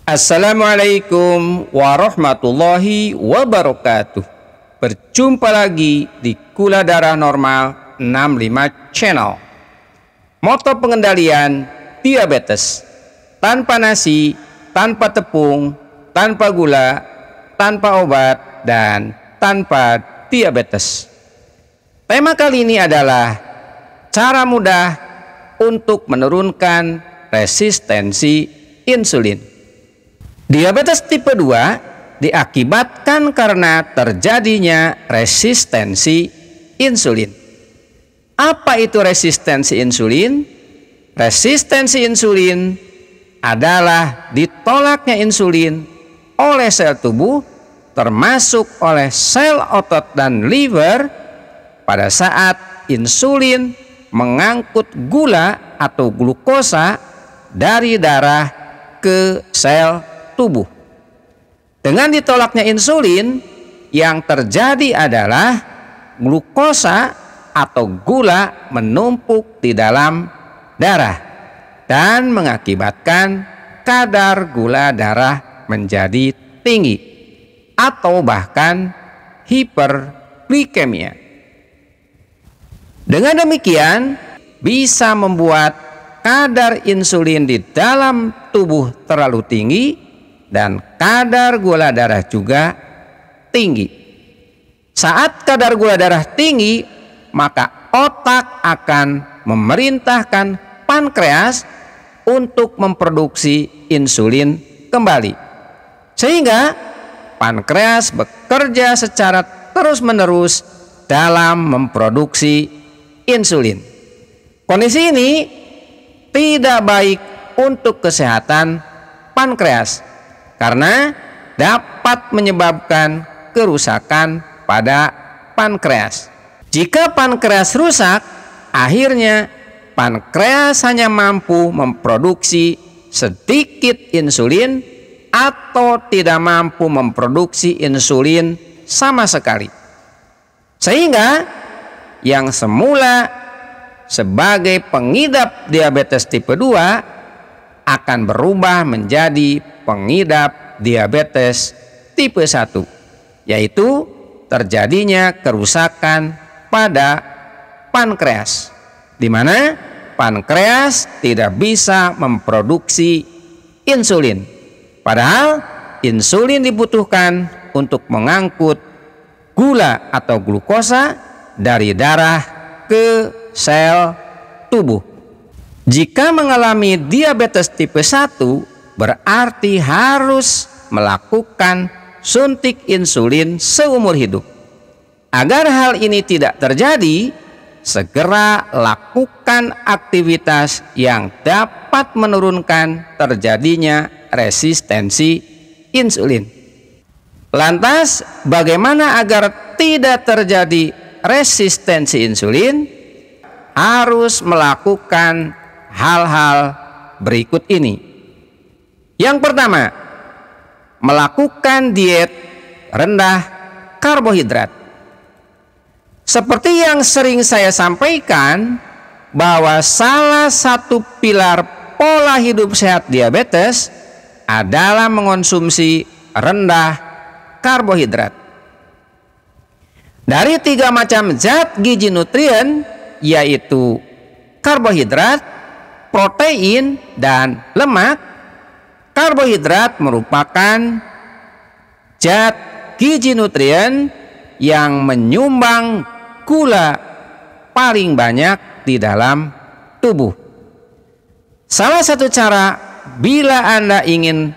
Assalamualaikum warahmatullahi wabarakatuh. Berjumpa lagi di Gula Darah Normal 65 Channel. Moto pengendalian diabetes: tanpa nasi, tanpa tepung, tanpa gula, tanpa obat, dan tanpa diabetes. Tema kali ini adalah cara mudah untuk menurunkan resistensi insulin. Diabetes tipe 2 diakibatkan karena terjadinya resistensi insulin. Apa itu resistensi insulin? Resistensi insulin adalah ditolaknya insulin oleh sel tubuh, termasuk oleh sel otot dan liver, pada saat insulin mengangkut gula atau glukosa dari darah ke sel tubuh. Dengan ditolaknya insulin, yang terjadi adalah glukosa atau gula menumpuk di dalam darah dan mengakibatkan kadar gula darah menjadi tinggi atau bahkan hiperglikemia. Dengan demikian bisa membuat kadar insulin di dalam tubuh terlalu tinggi dan kadar gula darah juga tinggi. Saat kadar gula darah tinggi, maka otak akan memerintahkan pankreas untuk memproduksi insulin kembali, sehingga pankreas bekerja secara terus-menerus dalam memproduksi insulin. Kondisi ini tidak baik untuk kesehatan pankreas karena dapat menyebabkan kerusakan pada pankreas. Jika pankreas rusak, akhirnya pankreas hanya mampu memproduksi sedikit insulin atau tidak mampu memproduksi insulin sama sekali. Sehingga yang semula sebagai pengidap diabetes tipe 2 akan berubah menjadi pengidap diabetes tipe 1, yaitu terjadinya kerusakan pada pankreas, di mana pankreas tidak bisa memproduksi insulin. Padahal insulin dibutuhkan untuk mengangkut gula atau glukosa dari darah ke sel tubuh. Jika mengalami diabetes tipe 1, berarti harus melakukan suntik insulin seumur hidup. Agar hal ini tidak terjadi, segera lakukan aktivitas yang dapat menurunkan terjadinya resistensi insulin. Lantas, bagaimana agar tidak terjadi resistensi insulin? Harus melakukan hal-hal berikut ini. Yang pertama, melakukan diet rendah karbohidrat. Seperti yang sering saya sampaikan, bahwa salah satu pilar pola hidup sehat diabetes adalah mengonsumsi rendah karbohidrat. Dari 3 macam zat gizi nutrien, yaitu karbohidrat, protein, dan lemak. Karbohidrat merupakan zat gizi nutrien yang menyumbang gula paling banyak di dalam tubuh. Salah satu cara bila Anda ingin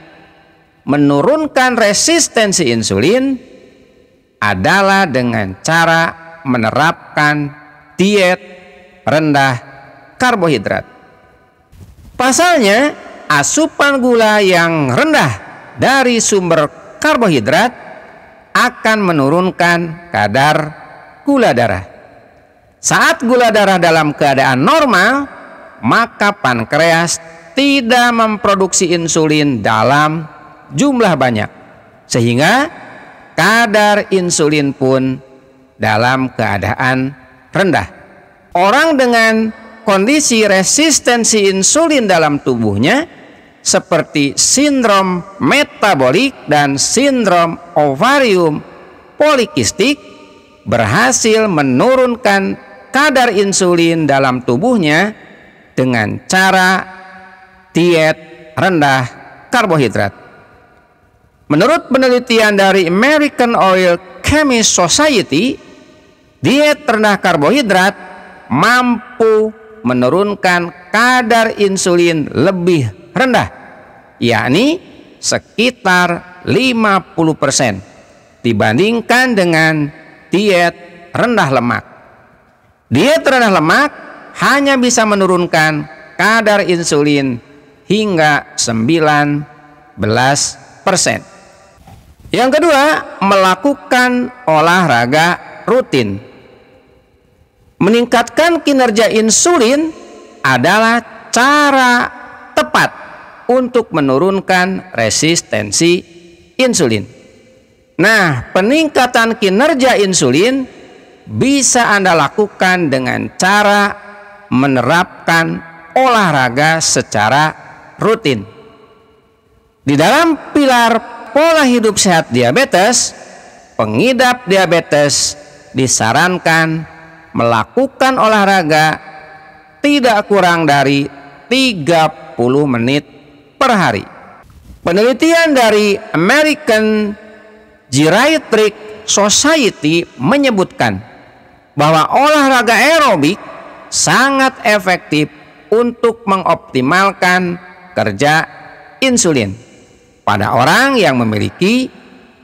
menurunkan resistensi insulin adalah dengan cara menerapkan diet rendah karbohidrat. Pasalnya, asupan gula yang rendah dari sumber karbohidrat akan menurunkan kadar gula darah. Saat gula darah dalam keadaan normal, maka pankreas tidak memproduksi insulin dalam jumlah banyak, sehingga kadar insulin pun dalam keadaan rendah. Orang dengan kondisi resistensi insulin dalam tubuhnya seperti sindrom metabolik dan sindrom ovarium polikistik berhasil menurunkan kadar insulin dalam tubuhnya dengan cara diet rendah karbohidrat. Menurut penelitian dari American Oil Chemist Society, diet rendah karbohidrat mampu menurunkan kadar insulin lebih rendah, yakni sekitar 50% dibandingkan dengan diet rendah lemak. Diet rendah lemak hanya bisa menurunkan kadar insulin hingga 19%. Yang kedua, melakukan olahraga rutin. Meningkatkan kinerja insulin adalah cara tepat untuk menurunkan resistensi insulin. Nah, peningkatan kinerja insulin bisa Anda lakukan dengan cara menerapkan olahraga secara rutin. Di dalam pilar pola hidup sehat diabetes, pengidap diabetes disarankan melakukan olahraga tidak kurang dari 30 menit per hari. Penelitian dari American Geriatric Society menyebutkan bahwa olahraga aerobik sangat efektif untuk mengoptimalkan kerja insulin pada orang yang memiliki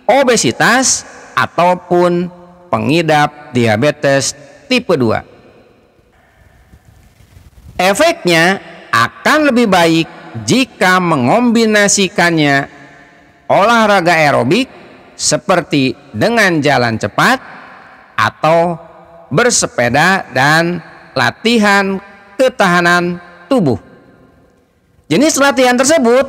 obesitas ataupun pengidap diabetes tipe 2. Efeknya akan lebih baik jika mengombinasikannya olahraga aerobik seperti dengan jalan cepat atau bersepeda dan latihan ketahanan tubuh. Jenis latihan tersebut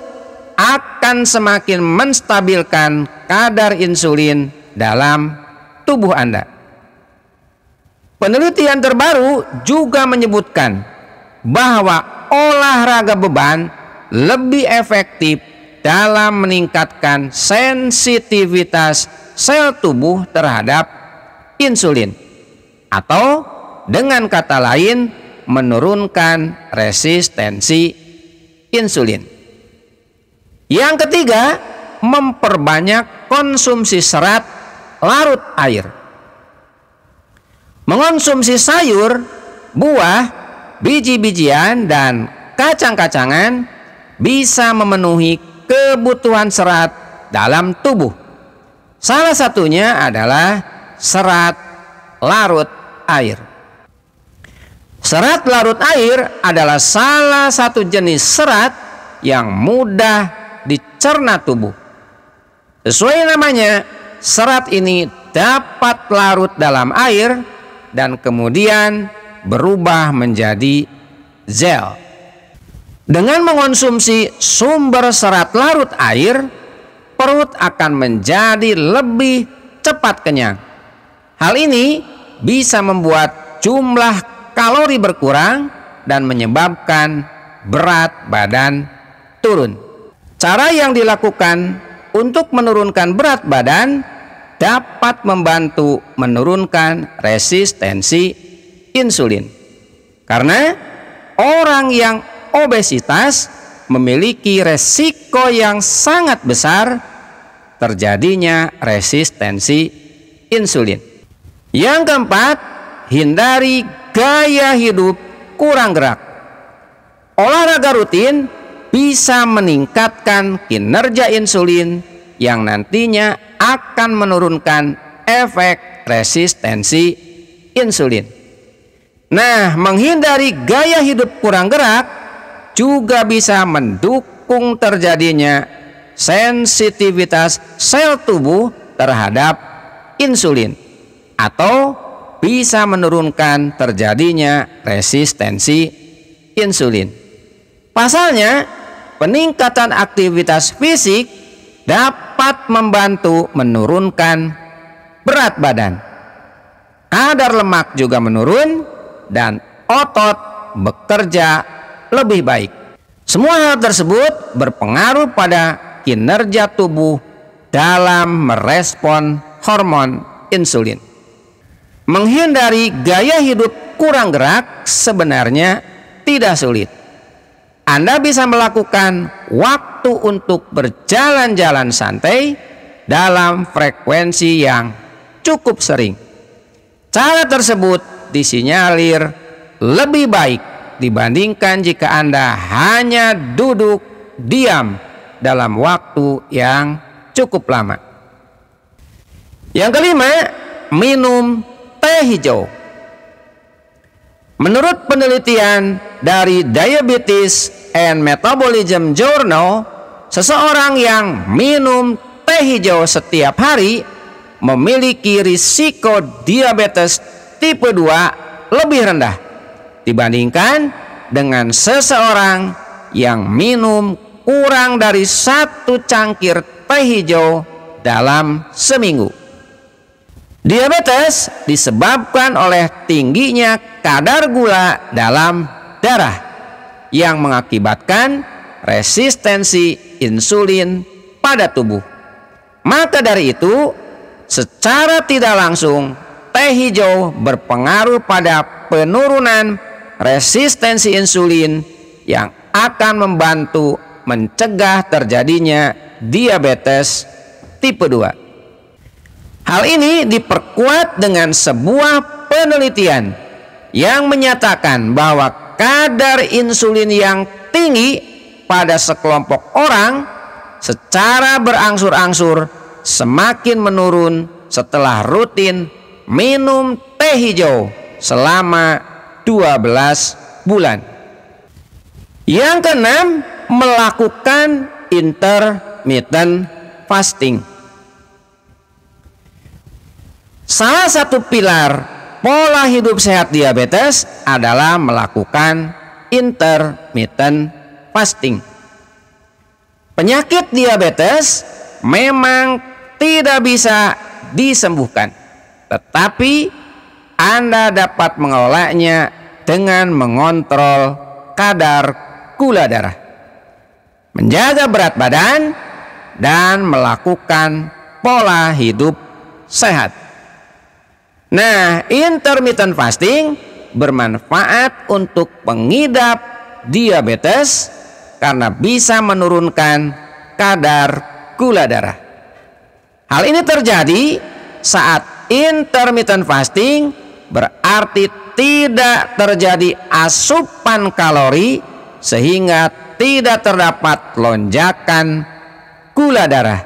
akan semakin menstabilkan kadar insulin dalam tubuh Anda. Penelitian terbaru juga menyebutkan bahwa olahraga beban lebih efektif dalam meningkatkan sensitivitas sel tubuh terhadap insulin, atau dengan kata lain menurunkan resistensi insulin. Yang ketiga, memperbanyak konsumsi serat larut air. Mengonsumsi sayur, buah, biji-bijian, dan kacang-kacangan bisa memenuhi kebutuhan serat dalam tubuh. Salah satunya adalah serat larut air. Serat larut air adalah salah satu jenis serat yang mudah dicerna tubuh. Sesuai namanya, serat ini dapat larut dalam air dan kemudian berubah menjadi gel. Dengan mengonsumsi sumber serat larut air, perut akan menjadi lebih cepat kenyang. Hal ini bisa membuat jumlah kalori berkurang dan menyebabkan berat badan turun. Cara yang dilakukan untuk menurunkan berat badan dapat membantu menurunkan resistensi insulin. Karena orang yang obesitas memiliki resiko yang sangat besar terjadinya resistensi insulin. Yang keempat, hindari gaya hidup kurang gerak. Olahraga rutin bisa meningkatkan kinerja insulin yang nantinya akan menurunkan efek resistensi insulin. Nah, menghindari gaya hidup kurang gerak juga bisa mendukung terjadinya sensitivitas sel tubuh terhadap insulin, atau bisa menurunkan terjadinya resistensi insulin. Pasalnya, peningkatan aktivitas fisik dapat membantu menurunkan berat badan. Kadar lemak juga menurun dan otot bekerja lebih baik. Semua hal tersebut berpengaruh pada kinerja tubuh dalam merespon hormon insulin. Menghindari gaya hidup kurang gerak sebenarnya tidak sulit. Anda bisa melakukan waktu untuk berjalan-jalan santai dalam frekuensi yang cukup sering. Cara tersebut disinyalir lebih baik dibandingkan jika Anda hanya duduk diam dalam waktu yang cukup lama. Yang kelima, minum teh hijau. Menurut penelitian dari Diabetes and Metabolism Journal, seseorang yang minum teh hijau setiap hari memiliki risiko diabetes tipe 2 lebih rendah dibandingkan dengan seseorang yang minum kurang dari 1 cangkir teh hijau dalam seminggu. Diabetes disebabkan oleh tingginya kadar gula dalam darah yang mengakibatkan resistensi insulin pada tubuh. Maka dari itu, secara tidak langsung teh hijau berpengaruh pada penurunan resistensi insulin yang akan membantu mencegah terjadinya diabetes tipe 2. Hal ini diperkuat dengan sebuah penelitian yang menyatakan bahwa kadar insulin yang tinggi pada sekelompok orang secara berangsur-angsur semakin menurun setelah rutin minum teh hijau selama 12 bulan. Yang keenam, melakukan intermittent fasting. Salah satu pilar pola hidup sehat diabetes adalah melakukan intermittent fasting. Penyakit diabetes memang tidak bisa disembuhkan, tetapi Anda dapat mengelolanya dengan mengontrol kadar gula darah, menjaga berat badan, dan melakukan pola hidup sehat. Nah, intermittent fasting bermanfaat untuk pengidap diabetes karena bisa menurunkan kadar gula darah. Hal ini terjadi saat intermittent fasting berarti tidak terjadi asupan kalori sehingga tidak terdapat lonjakan gula darah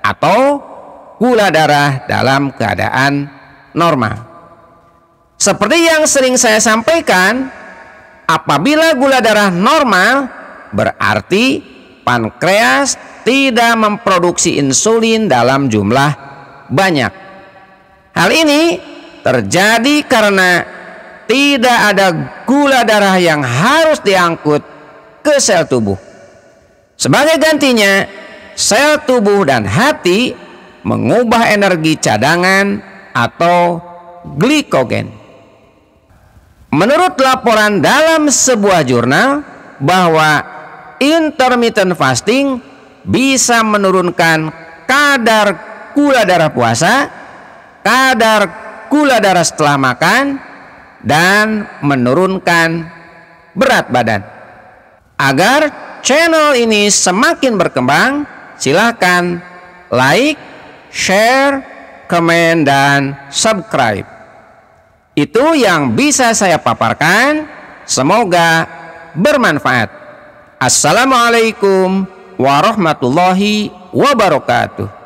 atau gula darah dalam keadaan normal. Seperti yang sering saya sampaikan, apabila gula darah normal berarti pankreas tidak memproduksi insulin dalam jumlah banyak. Hal ini terjadi karena tidak ada gula darah yang harus diangkut ke sel tubuh. Sebagai gantinya, sel tubuh dan hati mengubah energi cadangan atau glikogen. Menurut laporan dalam sebuah jurnal bahwa intermittent fasting bisa menurunkan kadar gula darah puasa, kadar gula darah setelah makan, dan menurunkan berat badan. Agar channel ini semakin berkembang, silakan like, share, komen, dan subscribe. Itu yang bisa saya paparkan. Semoga bermanfaat. Assalamualaikum warahmatullahi wabarakatuh.